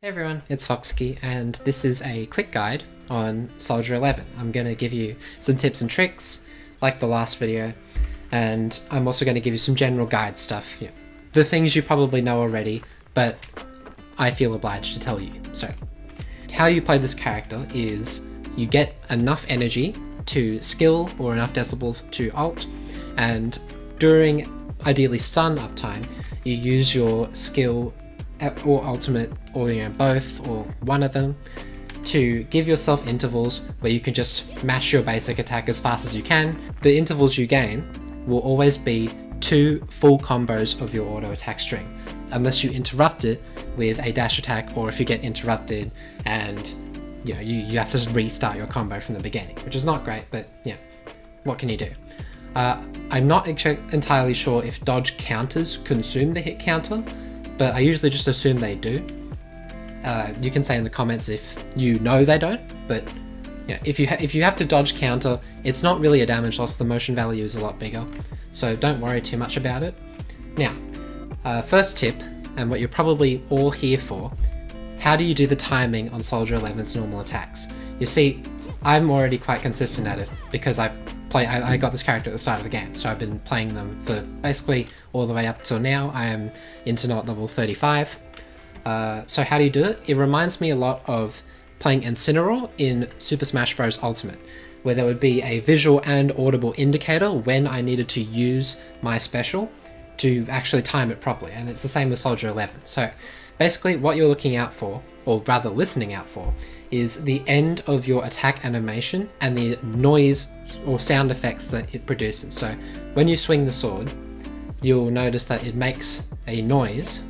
Hey everyone, it's Foxkey, and this is a quick guide on Soldier 11. I'm going to give you some tips and tricks, like the last video, and I'm also going to give you some general guide stuff. The things you probably know already, but I feel obliged to tell you. So, how you play this character is you get enough energy to skill or enough decibels to ult, and during ideally stun uptime, you use your skill or ultimate, or both, or one of them, to give yourself intervals where you can just mash your basic attack as fast as you can. The intervals you gain will always be 2 full combos of your auto attack string, unless you interrupt it with a dash attack, or if you get interrupted and you have to restart your combo from the beginning, which is not great, but yeah, what can you do? I'm not entirely sure if dodge counters consume the hit counter, but I usually just assume they do. You can say in the comments if you know they don't, but if you have to dodge counter, it's not really a damage loss. The motion value is a lot bigger, so don't worry too much about it. Now, first tip, and what you're probably all here for, how do you do the timing on Soldier 11's normal attacks? You see, I'm already quite consistent at it because I got this character at the start of the game, so I've been playing them for basically all the way up till now. I am into level 35. So how do you do it? It reminds me a lot of playing Incineroar in Super Smash Bros. Ultimate, where there would be a visual and audible indicator when I needed to use my special to actually time it properly, and it's the same with Soldier 11. So basically what you're looking out for, or rather listening out for, is the end of your attack animation and the noise or sound effects that it produces. So when you swing the sword, you'll notice that it makes a noise.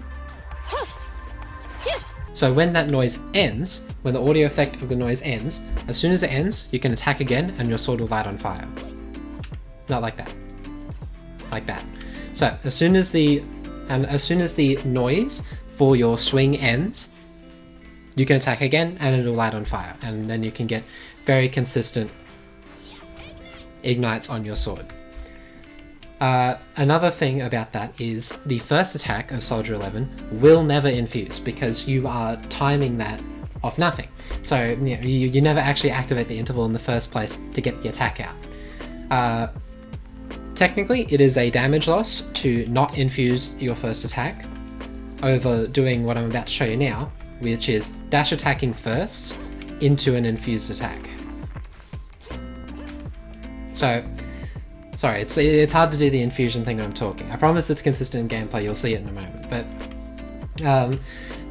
So when that noise ends, when the audio effect of the noise ends, as soon as it ends, you can attack again and your sword will light on fire. Not like that. Like that. So as soon as the noise for your swing ends, you can attack again and it'll light on fire, and then you can get very consistent ignites on your sword. Another thing about that is the first attack of Soldier 11 will never infuse because you are timing that off nothing. So you never actually activate the interval in the first place to get the attack out. Technically, it is a damage loss to not infuse your first attack over doing what I'm about to show you now, which is dash attacking first into an infused attack. So, sorry, it's hard to do the infusion thing when I'm talking. I promise it's consistent in gameplay, you'll see it in a moment. But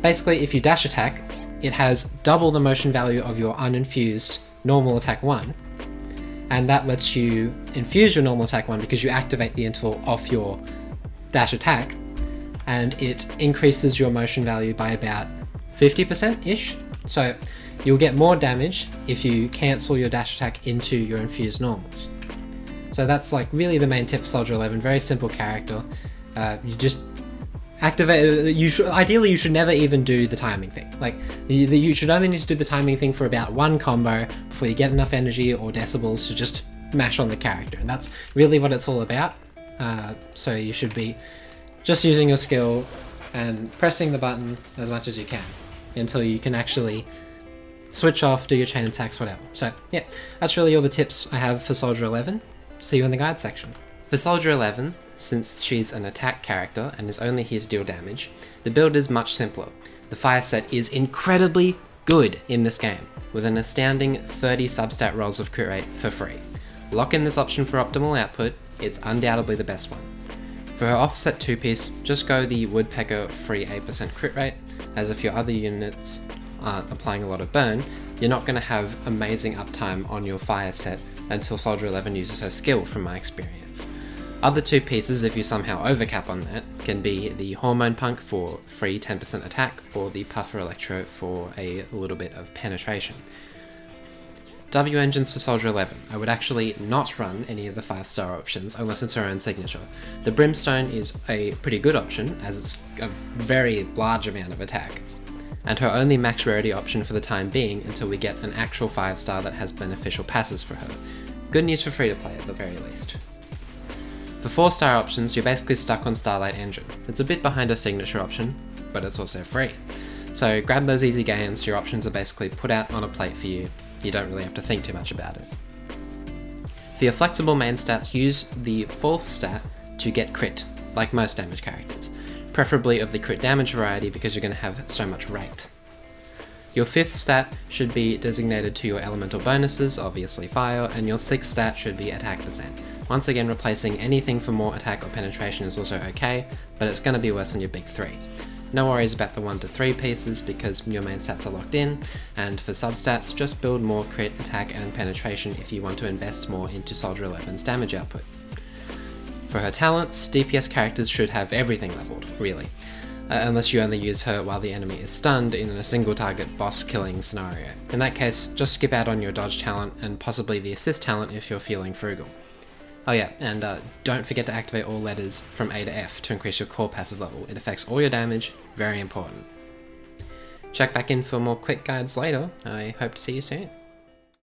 basically, if you dash attack, it has double the motion value of your uninfused normal attack 1, and that lets you infuse your normal attack 1 because you activate the interval off your dash attack, and it increases your motion value by about 50%-ish. So you'll get more damage if you cancel your dash attack into your infused normals. So that's like really the main tip for Soldier 11. Very simple character. You just activate. Ideally, you should never even do the timing thing. Like you should only need to do the timing thing for about 1 combo before you get enough energy or decibels to just mash on the character, and that's really what it's all about. So you should be just using your skill and pressing the button as much as you can until you can actually switch off, do your chain attacks, whatever. So yeah, that's really all the tips I have for Soldier 11. See you in the guide section. For Soldier 11, since she's an attack character and is only here to deal damage, the build is much simpler. The fire set is incredibly good in this game, with an astounding 30 substat rolls of crit rate for free. Lock in this option for optimal output, it's undoubtedly the best one. For her offset 2-piece, just go the Woodpecker free 8% crit rate, as if your other units aren't applying a lot of burn, you're not going to have amazing uptime on your fire set until Soldier 11 uses her skill, from my experience. Other 2 pieces, if you somehow overcap on that, can be the Hormone Punk for free 10% attack, or the Puffer Electro for a little bit of penetration. W engines for Soldier 11. I would actually not run any of the 5-star options unless it's her own signature. The Brimstone is a pretty good option, as it's a very large amount of attack, and her only max rarity option for the time being until we get an actual 5-star that has beneficial passes for her. Good news for free to play at the very least. For 4-star options, you're basically stuck on Starlight Engine. It's a bit behind her signature option, but it's also free. So grab those easy gains, your options are basically put out on a plate for you. You don't really have to think too much about it. For your flexible main stats, use the 4th stat to get crit, like most damage characters, preferably of the crit damage variety because you're going to have so much rate. Your 5th stat should be designated to your elemental bonuses, obviously fire, and your 6th stat should be attack percent. Once again, replacing anything for more attack or penetration is also okay, but it's going to be worse on your big 3. No worries about the 1 to 3 pieces because your main stats are locked in, and for substats, just build more crit, attack, and penetration if you want to invest more into Soldier 11's damage output. For her talents, DPS characters should have everything leveled, really. Unless you only use her while the enemy is stunned in a single target boss killing scenario. In that case, just skip out on your dodge talent and possibly the assist talent if you're feeling frugal. Oh yeah, and don't forget to activate all letters from A to F to increase your core passive level. It affects all your damage, very important. Check back in for more quick guides later. I hope to see you soon.